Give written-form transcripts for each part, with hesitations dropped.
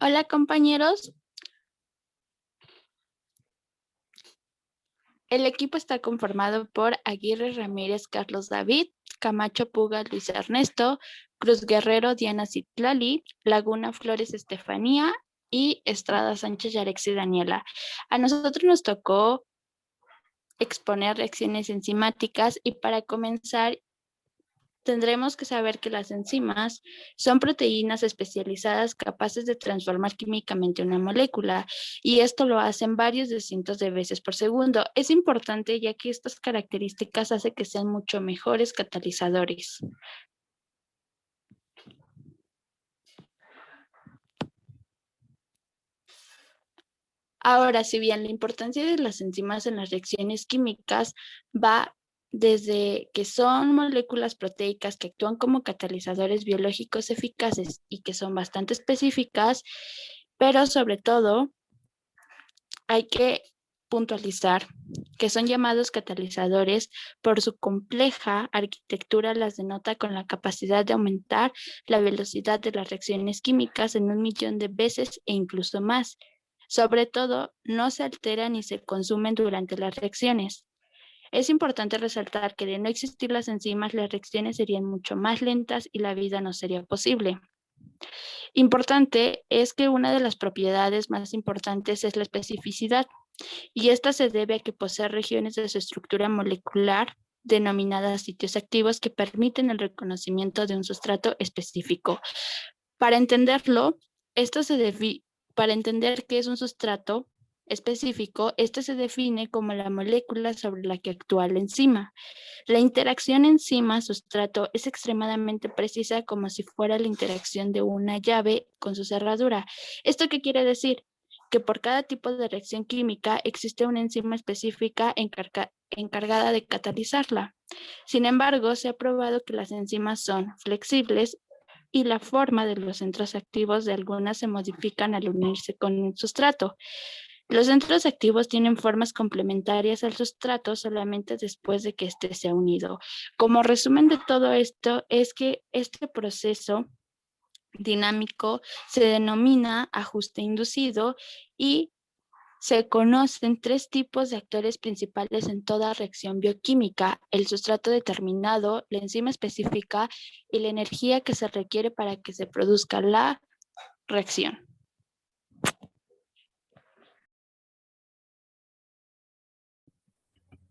Hola compañeros, el equipo está conformado por Aguirre Ramírez Carlos David, Camacho Puga Luis Ernesto, Cruz Guerrero Diana Citlali, Laguna Flores Estefanía y Estrada Sánchez Yarexi Daniela. A nosotros nos tocó exponer reacciones enzimáticas y para comenzar tendremos que saber que las enzimas son proteínas especializadas capaces de transformar químicamente una molécula y esto lo hacen varios de cientos de veces por segundo. Es importante ya que estas características hacen que sean mucho mejores catalizadores. Ahora, si bien la importancia de las enzimas en las reacciones químicas va desde que son moléculas proteicas que actúan como catalizadores biológicos eficaces y que son bastante específicas, pero sobre todo hay que puntualizar que son llamados catalizadores por su compleja arquitectura, las denota con la capacidad de aumentar la velocidad de las reacciones químicas en 1.000.000 de veces e incluso más. Sobre todo, no se alteran ni se consumen durante las reacciones. Es importante resaltar que de no existir las enzimas, las reacciones serían mucho más lentas y la vida no sería posible. Importante es que una de las propiedades más importantes es la especificidad, y esta se debe a que posee regiones de su estructura molecular denominadas sitios activos que permiten el reconocimiento de un sustrato específico. Para entenderlo, para entender qué es un sustrato específico, este se define como la molécula sobre la que actúa la enzima. La interacción enzima-sustrato es extremadamente precisa, como si fuera la interacción de una llave con su cerradura. ¿Esto qué quiere decir? Que por cada tipo de reacción química existe una enzima específica encargada de catalizarla. Sin embargo, se ha probado que las enzimas son flexibles y la forma de los centros activos de algunas se modifican al unirse con el sustrato. Los centros activos tienen formas complementarias al sustrato solamente después de que éste se ha unido. Como resumen de todo esto es que este proceso dinámico se denomina ajuste inducido y se conocen tres tipos de actores principales en toda reacción bioquímica: el sustrato determinado, la enzima específica y la energía que se requiere para que se produzca la reacción.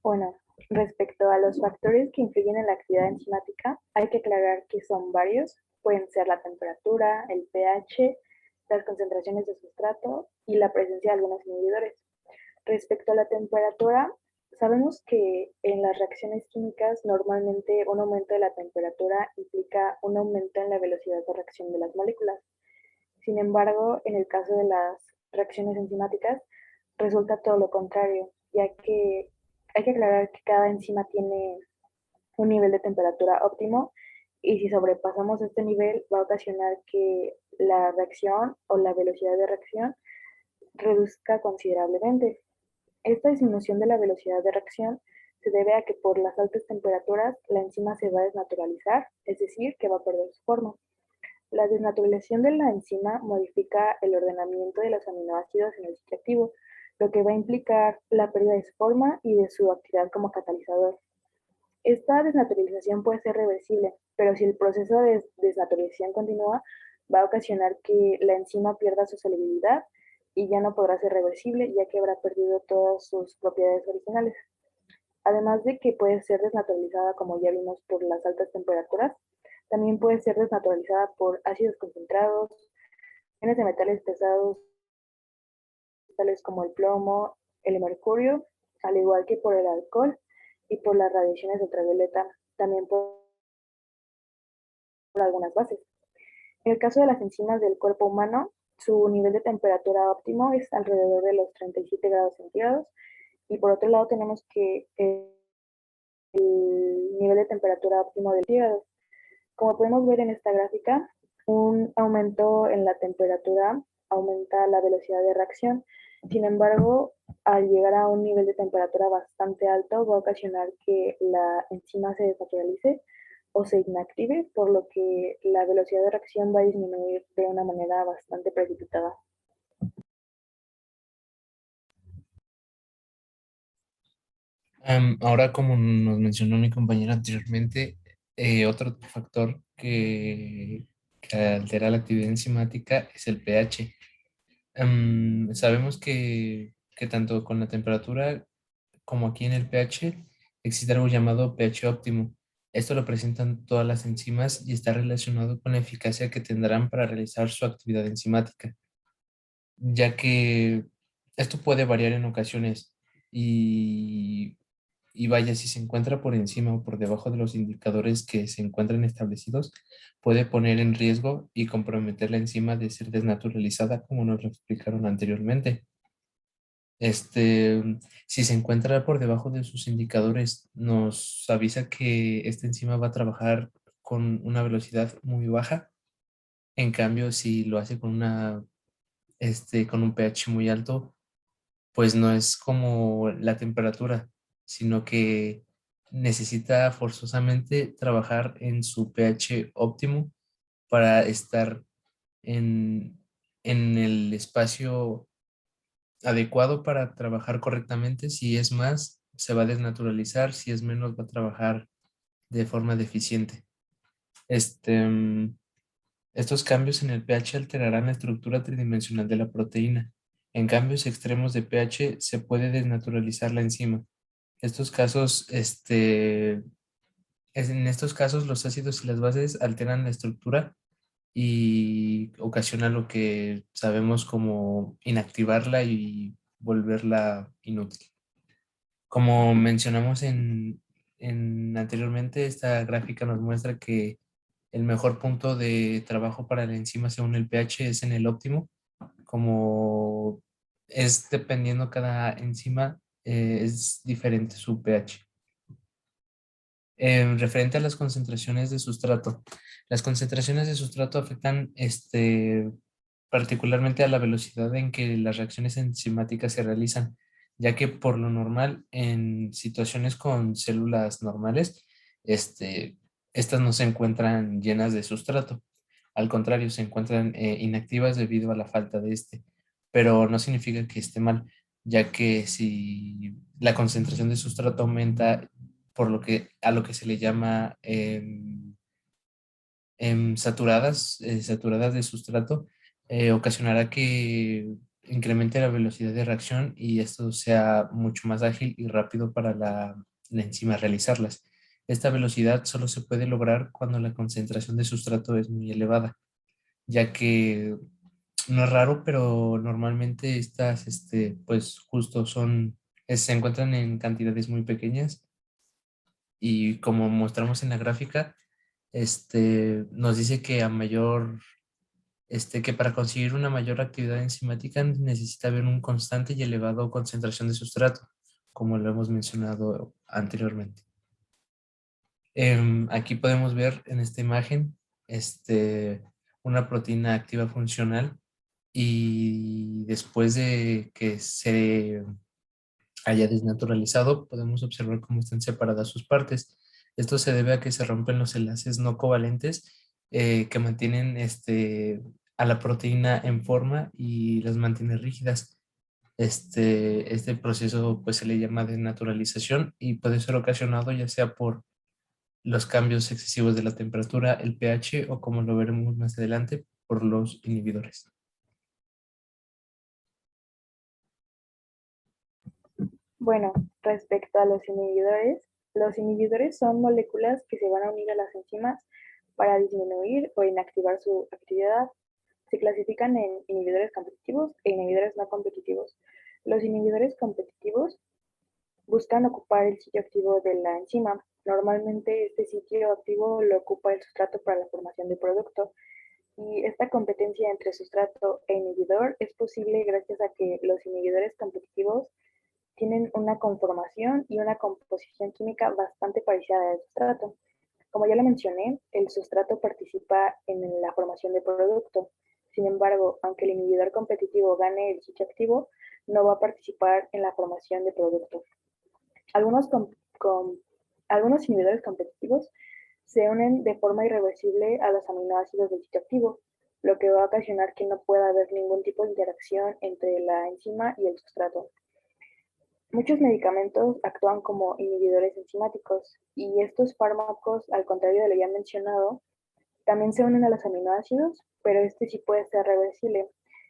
Bueno, respecto a los factores que influyen en la actividad enzimática, hay que aclarar que son varios. Pueden ser la temperatura, el pH, las concentraciones de sustrato y la presencia de algunos inhibidores. Respecto a la temperatura, sabemos que en las reacciones químicas normalmente un aumento de la temperatura implica un aumento en la velocidad de reacción de las moléculas. Sin embargo, en el caso de las reacciones enzimáticas, resulta todo lo contrario, ya que hay que aclarar que cada enzima tiene un nivel de temperatura óptimo y si sobrepasamos este nivel va a ocasionar que la reacción o la velocidad de reacción reduzca considerablemente. Esta disminución de la velocidad de reacción se debe a que por las altas temperaturas la enzima se va a desnaturalizar, es decir, que va a perder su forma. La desnaturalización de la enzima modifica el ordenamiento de los aminoácidos en el sitio activo, lo que va a implicar la pérdida de su forma y de su actividad como catalizador. Esta desnaturalización puede ser reversible, pero si el proceso de desnaturalización continúa, va a ocasionar que la enzima pierda su solubilidad y ya no podrá ser reversible, ya que habrá perdido todas sus propiedades originales. Además de que puede ser desnaturalizada, como ya vimos, por las altas temperaturas, también puede ser desnaturalizada por ácidos concentrados, iones de metales pesados, tales como el plomo, el mercurio, al igual que por el alcohol y por las radiaciones ultravioleta, también por algunas bases. En el caso de las enzimas del cuerpo humano, su nivel de temperatura óptimo es alrededor de los 37 grados centígrados y por otro lado tenemos que el nivel de temperatura óptimo del hígado. Como podemos ver en esta gráfica, un aumento en la temperatura aumenta la velocidad de reacción. Sin embargo, al llegar a un nivel de temperatura bastante alto, va a ocasionar que la enzima se desnaturalice, o se inactive, por lo que la velocidad de reacción va a disminuir de una manera bastante precipitada. Ahora, como nos mencionó mi compañera anteriormente, otro factor que altera la actividad enzimática es el pH. Sabemos que tanto con la temperatura como aquí en el pH existe algo llamado pH óptimo. Esto lo presentan todas las enzimas y está relacionado con la eficacia que tendrán para realizar su actividad enzimática, ya que esto puede variar en ocasiones y, y vaya, si se encuentra por encima o por debajo de los indicadores que se encuentran establecidos, puede poner en riesgo y comprometer la enzima de ser desnaturalizada, como nos lo explicaron anteriormente. Este, si se encuentra por debajo de sus indicadores, nos avisa que esta enzima va a trabajar con una velocidad muy baja. En cambio, si lo hace con un pH muy alto, pues no es como la temperatura, sino que necesita forzosamente trabajar en su pH óptimo para estar en, en el espacio adecuado para trabajar correctamente. Si es más, se va a desnaturalizar; si es menos, va a trabajar de forma deficiente. Este, mm, Estos cambios en el pH alterarán la estructura tridimensional de la proteína. En cambios extremos de pH se puede desnaturalizar la enzima. Estos casos, en estos casos, los ácidos y las bases alteran la estructura y ocasionan lo que sabemos como inactivarla y volverla inútil. Como mencionamos anteriormente, esta gráfica nos muestra que el mejor punto de trabajo para la enzima según el pH es en el óptimo. Como es dependiendo cada enzima, es diferente su pH. Referente a las concentraciones de sustrato. Las concentraciones de sustrato afectan particularmente a la velocidad en que las reacciones enzimáticas se realizan, ya que por lo normal en situaciones con células normales, estas no se encuentran llenas de sustrato. Al contrario, se encuentran inactivas debido a la falta de este, pero no significa que esté mal, ya que si la concentración de sustrato aumenta por a lo que se le llama saturadas de sustrato, ocasionará que incremente la velocidad de reacción y esto sea mucho más ágil y rápido para la enzima realizarlas. Esta velocidad solo se puede lograr cuando la concentración de sustrato es muy elevada, ya que no es raro, pero normalmente estas, pues justo se encuentran en cantidades muy pequeñas y como mostramos en la gráfica, nos dice que que para conseguir una mayor actividad enzimática necesita haber un constante y elevado concentración de sustrato, como lo hemos mencionado anteriormente. Aquí podemos ver en esta imagen, una proteína activa funcional y después de que se haya desnaturalizado, podemos observar cómo están separadas sus partes. Esto se debe a que se rompen los enlaces no covalentes que mantienen a la proteína en forma y las mantiene rígidas. Este proceso pues se le llama desnaturalización y puede ser ocasionado ya sea por los cambios excesivos de la temperatura, el pH o, como lo veremos más adelante, por los inhibidores. Bueno, respecto a los inhibidores son moléculas que se van a unir a las enzimas para disminuir o inactivar su actividad. Se clasifican en inhibidores competitivos e inhibidores no competitivos. Los inhibidores competitivos buscan ocupar el sitio activo de la enzima. Normalmente este sitio activo lo ocupa el sustrato para la formación del producto. Y esta competencia entre sustrato e inhibidor es posible gracias a que los inhibidores competitivos tienen una conformación y una composición química bastante parecida al sustrato. Como ya lo mencioné, el sustrato participa en la formación del producto. Sin embargo, aunque el inhibidor competitivo gane el sitio activo, no va a participar en la formación del producto. Algunos, com- com- algunos inhibidores competitivos se unen de forma irreversible a los aminoácidos del sitio activo, lo que va a ocasionar que no pueda haber ningún tipo de interacción entre la enzima y el sustrato. Muchos medicamentos actúan como inhibidores enzimáticos y estos fármacos, al contrario de lo ya mencionado, también se unen a los aminoácidos, pero este sí puede ser reversible,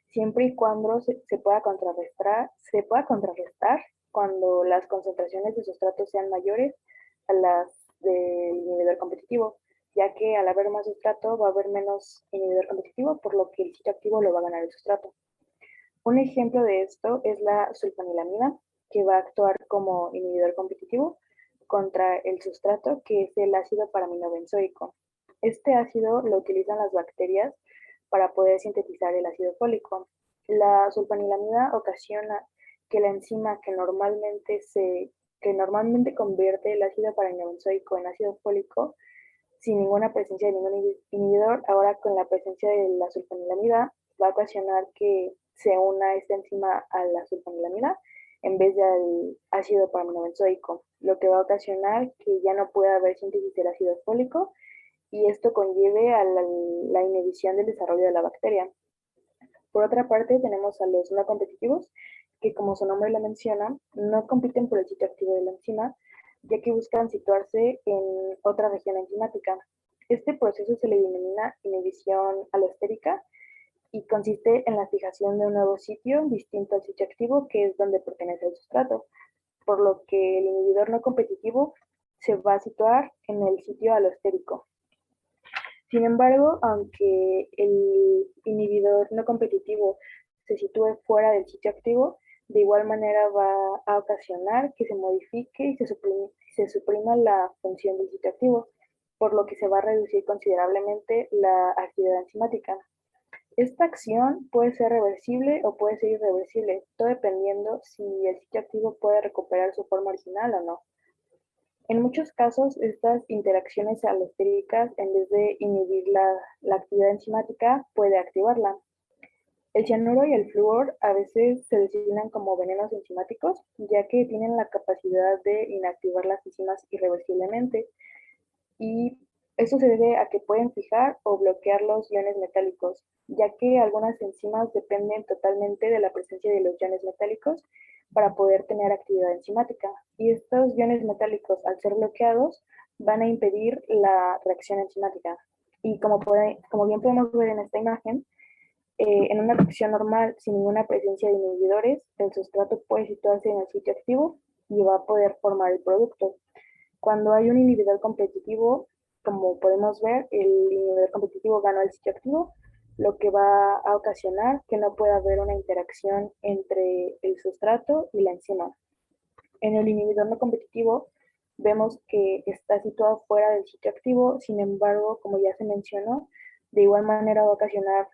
siempre y cuando se pueda contrarrestar cuando las concentraciones de sustrato sean mayores a las del inhibidor competitivo, ya que al haber más sustrato va a haber menos inhibidor competitivo, por lo que el sitio activo lo va a ganar el sustrato. Un ejemplo de esto es la sulfanilamida, que va a actuar como inhibidor competitivo contra el sustrato, que es el ácido paraminobenzoico. Este ácido lo utilizan las bacterias para poder sintetizar el ácido fólico. La sulfanilamida ocasiona que la enzima que normalmente convierte el ácido paraminobenzoico en ácido fólico sin ninguna presencia de ningún inhibidor, ahora con la presencia de la sulfanilamida va a ocasionar que se una esta enzima a la sulfanilamida en vez del ácido paraminobenzoico, lo que va a ocasionar que ya no pueda haber síntesis del ácido fólico y esto conlleve a la inhibición del desarrollo de la bacteria. Por otra parte, tenemos a los no competitivos, que como su nombre lo menciona, no compiten por el sitio activo de la enzima, ya que buscan situarse en otra región enzimática. Este proceso se le denomina inhibición alostérica y consiste en la fijación de un nuevo sitio distinto al sitio activo, que es donde pertenece el sustrato, por lo que el inhibidor no competitivo se va a situar en el sitio alostérico. Sin embargo, aunque el inhibidor no competitivo se sitúe fuera del sitio activo, de igual manera va a ocasionar que se modifique y se suprima la función del sitio activo, por lo que se va a reducir considerablemente la actividad enzimática. Esta acción puede ser reversible o puede ser irreversible, todo dependiendo si el sitio activo puede recuperar su forma original o no. En muchos casos, estas interacciones alostéricas, en vez de inhibir la actividad enzimática, puede activarla. El cianuro y el flúor a veces se designan como venenos enzimáticos, ya que tienen la capacidad de inactivar las enzimas irreversiblemente, y eso se debe a que pueden fijar o bloquear los iones metálicos, ya que algunas enzimas dependen totalmente de la presencia de los iones metálicos para poder tener actividad enzimática. Y estos iones metálicos, al ser bloqueados, van a impedir la reacción enzimática. Y como bien podemos ver en esta imagen, en una reacción normal, sin ninguna presencia de inhibidores, el sustrato puede situarse en el sitio activo y va a poder formar el producto. Cuando hay un inhibidor competitivo, como podemos ver, el inhibidor competitivo gana el sitio activo, lo que va a ocasionar que no pueda haber una interacción entre el sustrato y la enzima. En el inhibidor no competitivo vemos que está situado fuera del sitio activo, sin embargo, como ya se mencionó, de igual manera va a ocasionar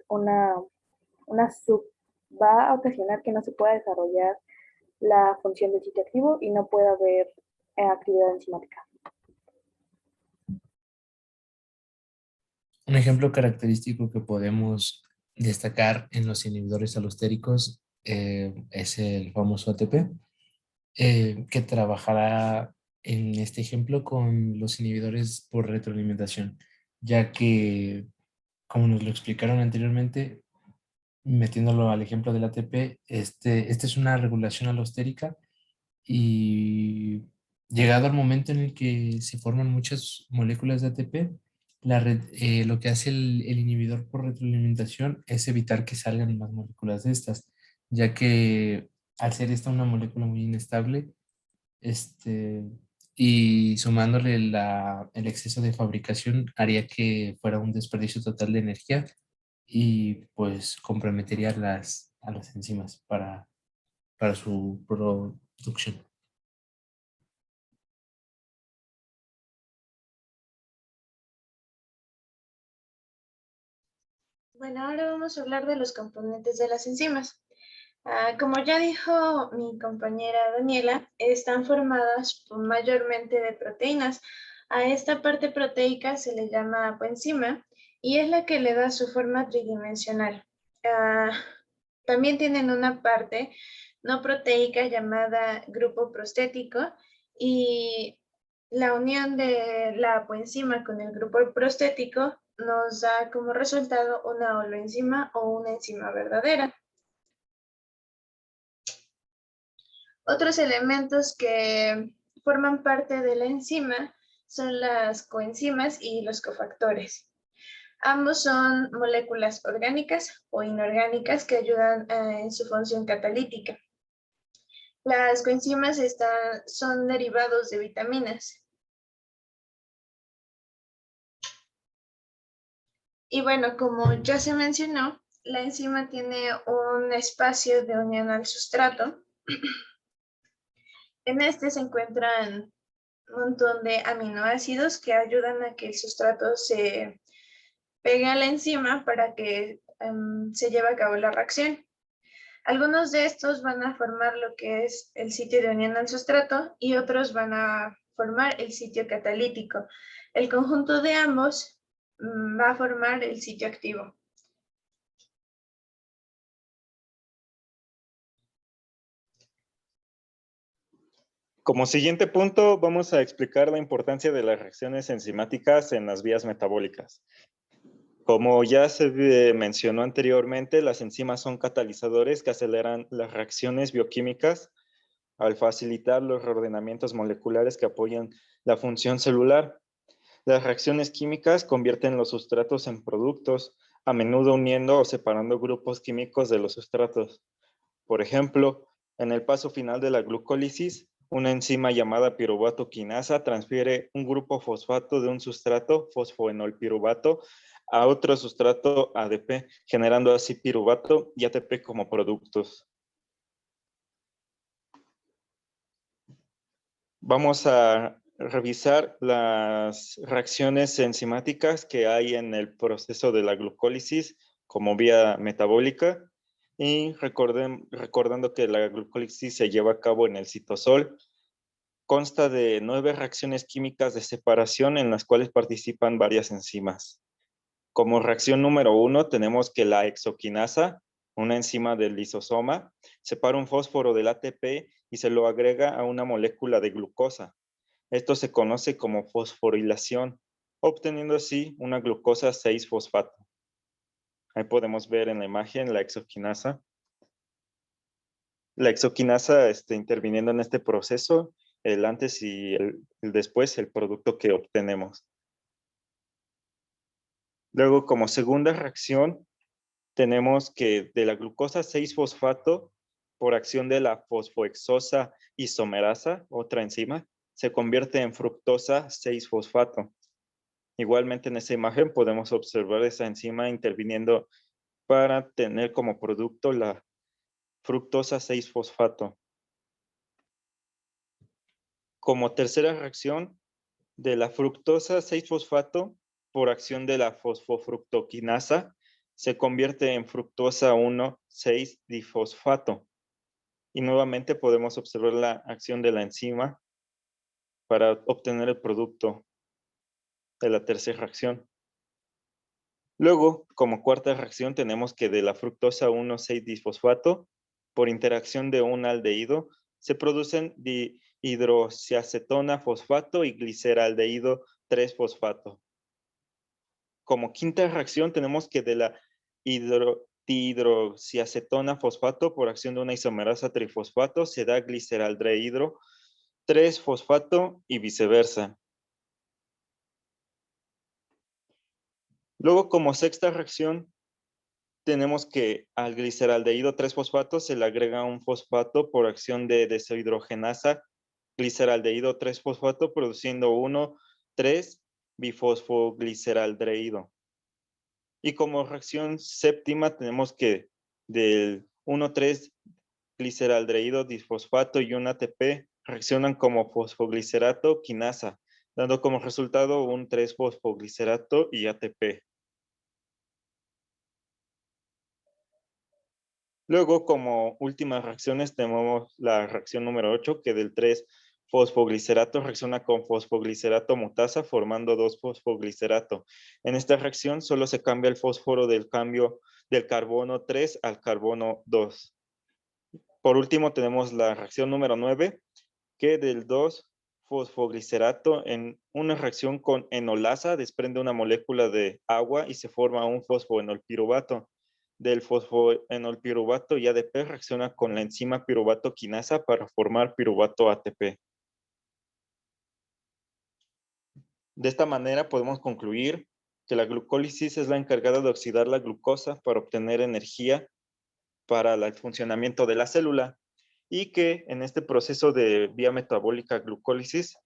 va a ocasionar que no se pueda desarrollar la función del sitio activo y no pueda haber actividad enzimática. Un ejemplo característico que podemos destacar en los inhibidores alostéricos es el famoso ATP, que trabajará en este ejemplo con los inhibidores por retroalimentación, ya que, como nos lo explicaron anteriormente, metiéndolo al ejemplo del ATP, este es una regulación alostérica y llegado al momento en el que se forman muchas moléculas de ATP, lo que hace el inhibidor por retroalimentación es evitar que salgan más moléculas de estas, ya que al ser esta una molécula muy inestable, este, y sumándole el exceso de fabricación haría que fuera un desperdicio total de energía y pues comprometería a las enzimas para su producción. Bueno, ahora vamos a hablar de los componentes de las enzimas. Como ya dijo mi compañera Daniela, están formadas mayormente de proteínas. A esta parte proteica se le llama coenzima y es la que le da su forma tridimensional. También tienen una parte no proteica llamada grupo prostético y la unión de la apoenzima con el grupo prostético nos da como resultado una holoenzima o una enzima verdadera. Otros elementos que forman parte de la enzima son las coenzimas y los cofactores. Ambos son moléculas orgánicas o inorgánicas que ayudan en su función catalítica. Las coenzimas son derivados de vitaminas. Y bueno, como ya se mencionó, la enzima tiene un espacio de unión al sustrato. En este se encuentran un montón de aminoácidos que ayudan a que el sustrato se pegue a la enzima para que se lleve a cabo la reacción. Algunos de estos van a formar lo que es el sitio de unión al sustrato y otros van a formar el sitio catalítico. El conjunto de ambos va a formar el sitio activo. Como siguiente punto, vamos a explicar la importancia de las reacciones enzimáticas en las vías metabólicas. Como ya se mencionó anteriormente, las enzimas son catalizadores que aceleran las reacciones bioquímicas al facilitar los reordenamientos moleculares que apoyan la función celular. Las reacciones químicas convierten los sustratos en productos, a menudo uniendo o separando grupos químicos de los sustratos. Por ejemplo, en el paso final de la glucólisis, una enzima llamada piruvato quinasa transfiere un grupo fosfato de un sustrato, fosfoenolpiruvato, a otro sustrato ADP, generando así piruvato y ATP como productos. Vamos a revisar las reacciones enzimáticas que hay en el proceso de la glucólisis como vía metabólica y recordando que la glucólisis se lleva a cabo en el citosol. Consta de 9 reacciones químicas de separación en las cuales participan varias enzimas. Como reacción número 1 tenemos que la hexoquinasa, una enzima del lisosoma, separa un fósforo del ATP y se lo agrega a una molécula de glucosa. Esto se conoce como fosforilación, obteniendo así una glucosa 6-fosfato. Ahí podemos ver en la imagen la hexoquinasa. La hexoquinasa interviniendo en este proceso, el antes y el después, el producto que obtenemos. Luego, como segunda reacción, tenemos que de la glucosa 6-fosfato, por acción de la fosfohexosa isomerasa, otra enzima, se convierte en fructosa 6-fosfato. Igualmente en esa imagen podemos observar esa enzima interviniendo para tener como producto la fructosa 6-fosfato. Como tercera reacción, de la fructosa 6-fosfato, por acción de la fosfofructoquinasa, se convierte en fructosa 1,6-difosfato. Y nuevamente podemos observar la acción de la enzima para obtener el producto de la tercera reacción. Luego, como cuarta reacción, tenemos que de la fructosa 1,6-disfosfato, por interacción de un aldehído, se producen dihidroxiacetona fosfato y gliceraldehído 3-fosfato. Como quinta reacción, tenemos que de la dihidroxiacetona fosfato, por acción de una isomerasa trifosfato, se da gliceraldehído 3-fosfato y viceversa. Luego, como sexta reacción, tenemos que al gliceraldehído 3-fosfato se le agrega un fosfato por acción de deshidrogenasa gliceraldehído 3-fosfato, produciendo 1,3-bifosfogliceraldehído. Y como reacción séptima tenemos que del 1,3-gliceraldehído disfosfato y un ATP reaccionan como fosfoglicerato quinasa, dando como resultado un 3-fosfoglicerato y ATP. Luego, como últimas reacciones, tenemos la reacción número 8, que del 3-fosfoglicerato reacciona con fosfoglicerato mutasa, formando 2-fosfoglicerato. En esta reacción solo se cambia el fósforo del cambio del carbono 3 al carbono 2. Por último, tenemos la reacción número 9, que del 2 fosfoglicerato en una reacción con enolasa desprende una molécula de agua y se forma un fosfoenolpiruvato. Del fosfoenolpiruvato y ADP reacciona con la enzima piruvato quinasa para formar piruvato ATP. De esta manera podemos concluir que la glucólisis es la encargada de oxidar la glucosa para obtener energía para el funcionamiento de la célula y que en este proceso de vía metabólica glucólisis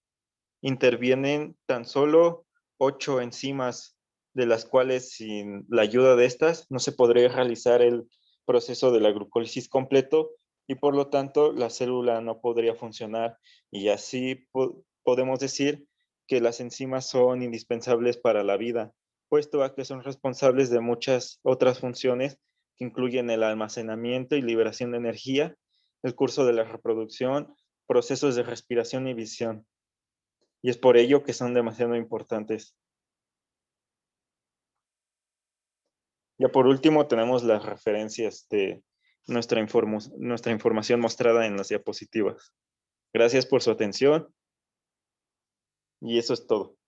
intervienen tan solo 8 enzimas, de las cuales sin la ayuda de estas no se podría realizar el proceso de la glucólisis completo y por lo tanto la célula no podría funcionar y así podemos decir que las enzimas son indispensables para la vida, puesto a que son responsables de muchas otras funciones que incluyen el almacenamiento y liberación de energía, el curso de la reproducción, procesos de respiración y visión. Y es por ello que son demasiado importantes. Ya por último tenemos las referencias de nuestra información mostrada en las diapositivas. Gracias por su atención y eso es todo.